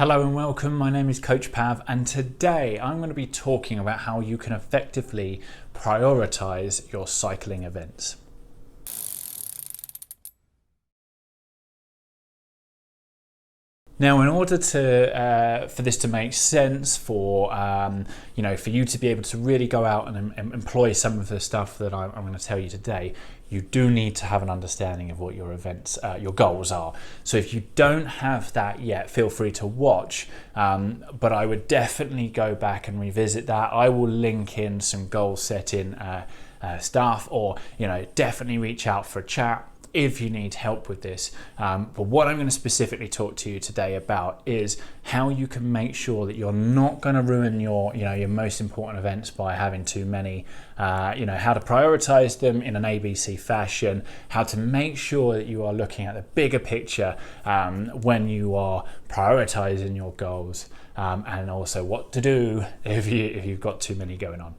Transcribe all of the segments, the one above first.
Hello and welcome, my name is Coach Pav, and today I'm going to be talking about how you can effectively prioritise your cycling events. Now, in order to for this to make sense, for you to be able to really go out and employ some of the stuff that I'm going to tell you today, you do need to have an understanding of what your events, your goals are. So if you don't have that yet, feel free to watch, but I would definitely go back and revisit that. I will link in some goal setting stuff, or definitely reach out for a chat if you need help with this. But what I'm going to specifically talk to you today about is how you can make sure that you're not going to ruin your most important events by having too many, how to prioritize them in an ABC fashion, how to make sure that you are looking at the bigger picture when you are prioritizing your goals, and also what to do if you've got too many going on.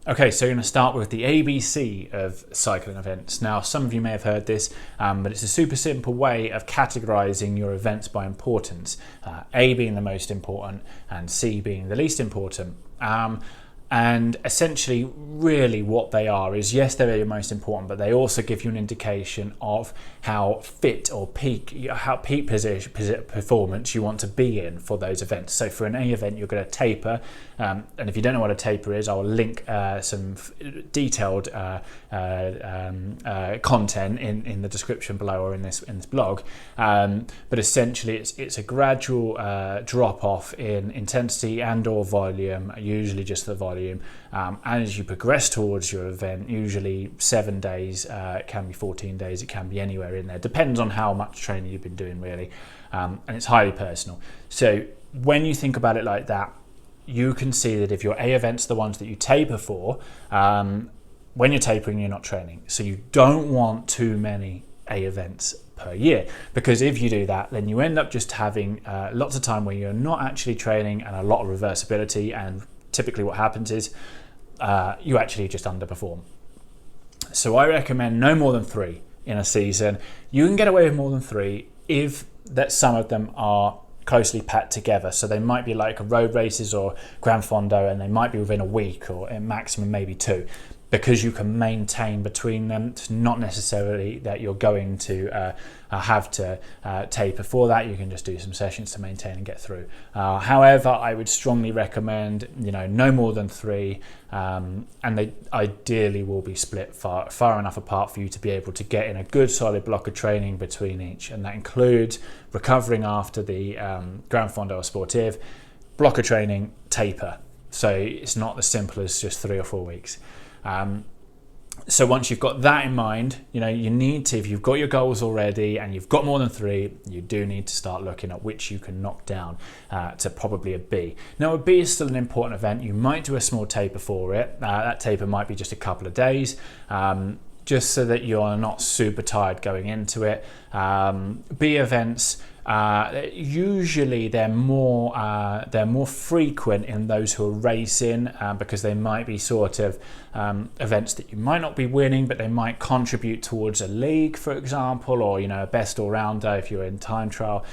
Okay, so you're going to start with the ABC of cycling events. Now, some of you may have heard this, but it's a super simple way of categorizing your events by importance. A being the most important and C being the least important. And essentially, really what they are is, yes, they're your most important, but they also give you an indication of how fit or peak performance you want to be in for those events. So for an A event, you're going to taper. And if you don't know what a taper is, I'll link some detailed content in the description below or in this blog. But essentially, it's a gradual drop off in intensity and or volume, usually just the volume. And as you progress towards your event, usually 7 days, it can be 14 days, it can be anywhere in there, depends on how much training you've been doing really, and it's highly personal. So when you think about it like that, you can see that if your A events are the ones that you taper for, when you're tapering, you're not training. So you don't want too many A events per year, because if you do that, then you end up just having lots of time where you're not actually training and a lot of reversibility, and typically what happens is you actually just underperform. So I recommend no more than 3 in a season. You can get away with more than 3 if that some of them are closely packed together. So they might be like road races or Gran Fondo, and they might be within a week, or at maximum maybe 2, because you can maintain between them. It's not necessarily that you're going to have to taper for that. You can just do some sessions to maintain and get through. However, I would strongly recommend no more than 3, and they ideally will be split far enough apart for you to be able to get in a good solid block of training between each, and that includes recovering after the Gran Fondo or Sportive, block of training, taper. So it's not as simple as just 3 or 4 weeks. So once you've got that in mind, you need to, if you've got your goals already and you've got more than 3, you do need to start looking at which you can knock down to probably a B. Now, a B is still an important event. You might do a small taper for it. That taper might be just a couple of days, just so that you're not super tired going into it. B events, usually they're more frequent in those who are racing, because they might be sort of events that you might not be winning, but they might contribute towards a league, for example, or a best all-rounder if you're in time trial.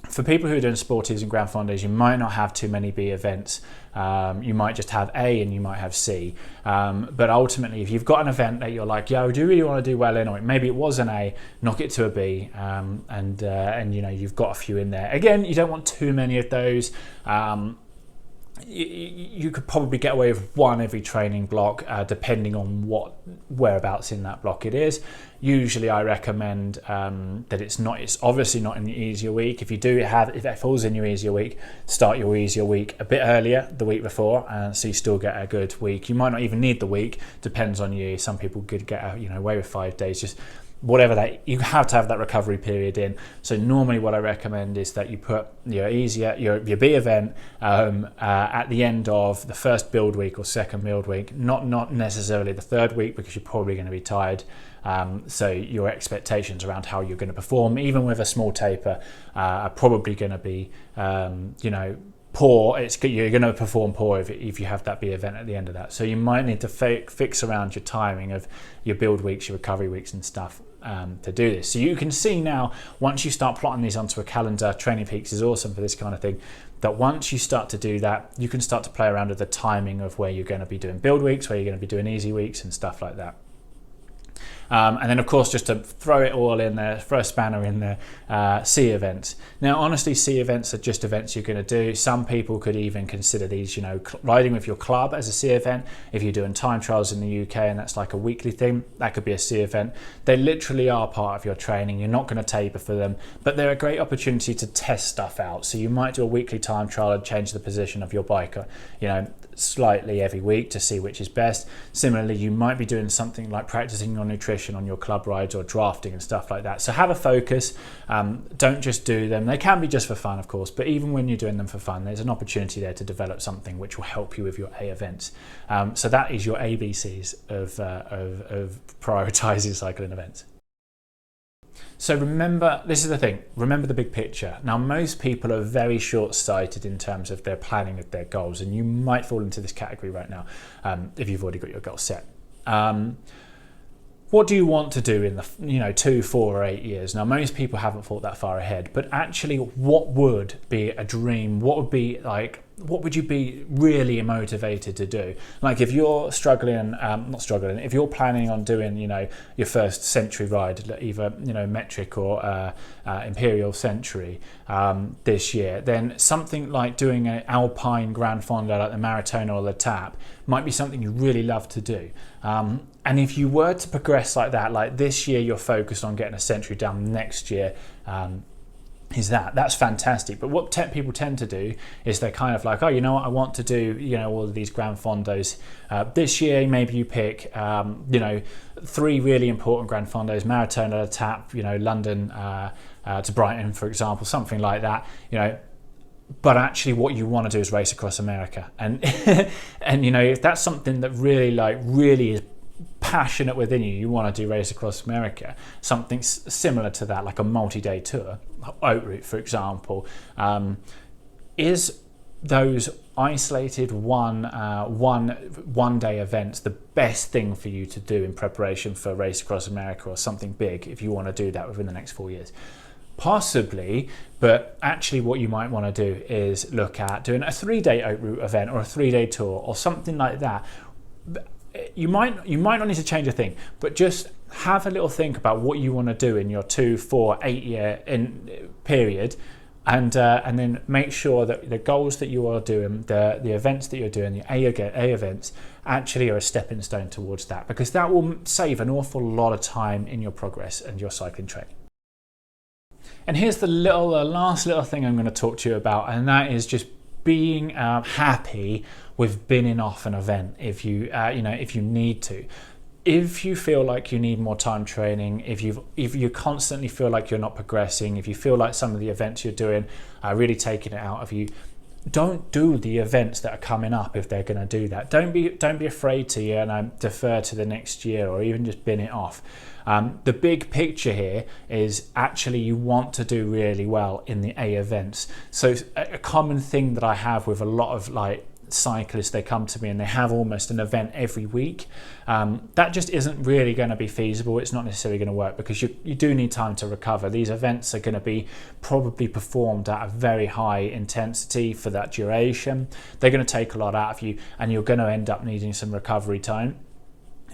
For people who are doing Sportives and Gran Fondos, you might not have too many B events. You might just have A and you might have C. But ultimately, if you've got an event that you're like, yeah, I do really want to do well in, or maybe it was an A, knock it to a B, and you've got a few in there. Again, you don't want too many of those. You could probably get away with 1 every training block, depending on whereabouts in that block it is. Usually I recommend that it's obviously not in the easier week. If it falls in your easier week, start your easier week a bit earlier, the week before, so you still get a good week. You might not even need the week, depends on you. Some people could get away with 5 days, just whatever that, you have to have that recovery period in. So normally what I recommend is that you put your B event at the end of the first build week or second build week, not necessarily the 3rd week, because you're probably going to be tired. So your expectations around how you're going to perform, even with a small taper, are probably going to be poor. You're going to perform poor if you have that B event at the end of that. So you might need to fix around your timing of your build weeks, your recovery weeks and stuff. to do this. So you can see now, once you start plotting these onto a calendar, Training Peaks is awesome for this kind of thing, that once you start to do that, you can start to play around with the timing of where you're going to be doing build weeks, where you're going to be doing easy weeks and stuff like that. And then, of course, just to throw it all in there, throw a spanner in there, C events. Now, honestly, C events are just events you're going to do. Some people could even consider these, you know, riding with your club as a C event. If you're doing time trials in the UK and that's like a weekly thing, that could be a C event. They literally are part of your training. You're not going to taper for them, but they're a great opportunity to test stuff out. So you might do a weekly time trial and change the position of your bike, you know, slightly every week to see which is best. Similarly, you might be doing something like practicing your nutrition on your club rides or drafting and stuff like that. So have a focus. Don't just do them. They can be just for fun, of course, but even when you're doing them for fun, there's an opportunity there to develop something which will help you with your A events. So that is your ABCs of prioritizing cycling events. So remember, this is the thing, remember the big picture. Now, most people are very short-sighted in terms of their planning of their goals, and you might fall into this category right now if you've already got your goals set. What do you want to do in the 2, 4 or 8 years? Now, most people haven't thought that far ahead, but actually what would be a dream? What would you be really motivated to do? Like if you're struggling, if you're planning on doing, you know, your first century ride, either, you know, metric or imperial century this year, then something like doing an alpine Gran Fondo like the Maratona or the Tap might be something you really love to do. And if you were to progress like that, like this year you're focused on getting a century done, next year that's fantastic. But what people tend to do is they're kind of like, oh, you know what, I want to do, you know, all of these Gran Fondos this year. Maybe you pick 3 really important Gran Fondos: Maratona, Tap, you know, London to Brighton, for example, something like that, you know. But actually what you want to do is race across America, and and you know, if that's something that really is passionate within you, you want to do race across America, something similar to that, like a multi-day tour, Oat Route, for example, is those isolated one day events the best thing for you to do in preparation for race across America or something big if you want to do that within the next 4 years? Possibly, but actually what you might want to do is look at doing a 3-day Oat Route event or a 3-day tour or something like that. You might not need to change a thing, but just have a little think about what you want to do in your 2, 4, 8 year period, and then make sure that the goals that you are doing, the events that you're doing, the A events, actually are a stepping stone towards that, because that will save an awful lot of time in your progress and your cycling training. And here's the last little thing I'm going to talk to you about, and that is just being happy with binning off an event if you need to. If you feel like you need more time training, if you constantly feel like you're not progressing, if you feel like some of the events you're doing are really taking it out of you, don't do the events that are coming up if they're going to do that. Don't be afraid to defer to the next year or even just bin it off. The big picture here is actually you want to do really well in the A events. So a common thing that I have with a lot of cyclists, they come to me and they have almost an event every week. That just isn't really going to be feasible. It's not necessarily going to work because you do need time to recover. These events are going to be probably performed at a very high intensity for that duration. They're going to take a lot out of you and you're going to end up needing some recovery time.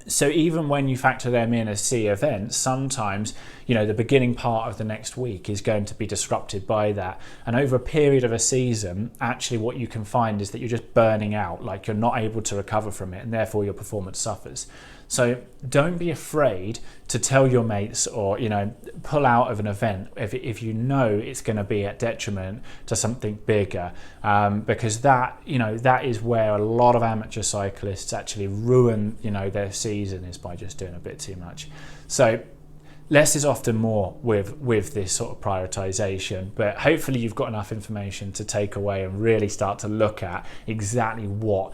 So even when you factor them in as C events, sometimes, the beginning part of the next week is going to be disrupted by that. And over a period of a season, actually what you can find is that you're just burning out, like you're not able to recover from it, and therefore your performance suffers. So don't be afraid to tell your mates or, pull out of an event if you know it's going to be at detriment to something bigger, because that is where a lot of amateur cyclists actually ruin, their season, is by just doing a bit too much. So less is often more with this sort of prioritization, but hopefully you've got enough information to take away and really start to look at exactly what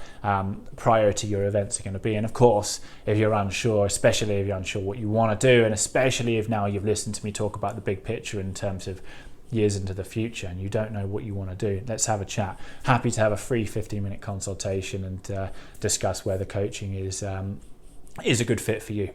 priority your events are going to be. And of course, if you're unsure, especially if you're unsure what you want to do, and especially if now you've listened to me talk about the big picture in terms of years into the future and you don't know what you want to do, let's have a chat. Happy to have a free 15-minute consultation and discuss where the coaching is is a good fit for you.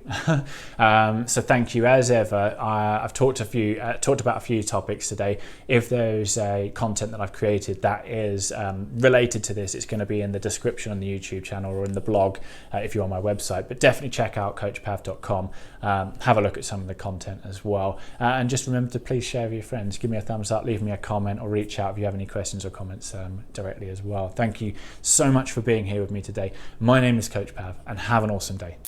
So thank you as ever. I've talked about a few topics today. If there's a content that I've created that is related to this, it's going to be in the description on the YouTube channel or in the blog if you're on my website. But definitely check out coachpav.com. Have a look at some of the content as well. And just remember to please share with your friends. Give me a thumbs up, leave me a comment, or reach out if you have any questions or comments directly as well. Thank you so much for being here with me today. My name is Coach Pav, and have an awesome day.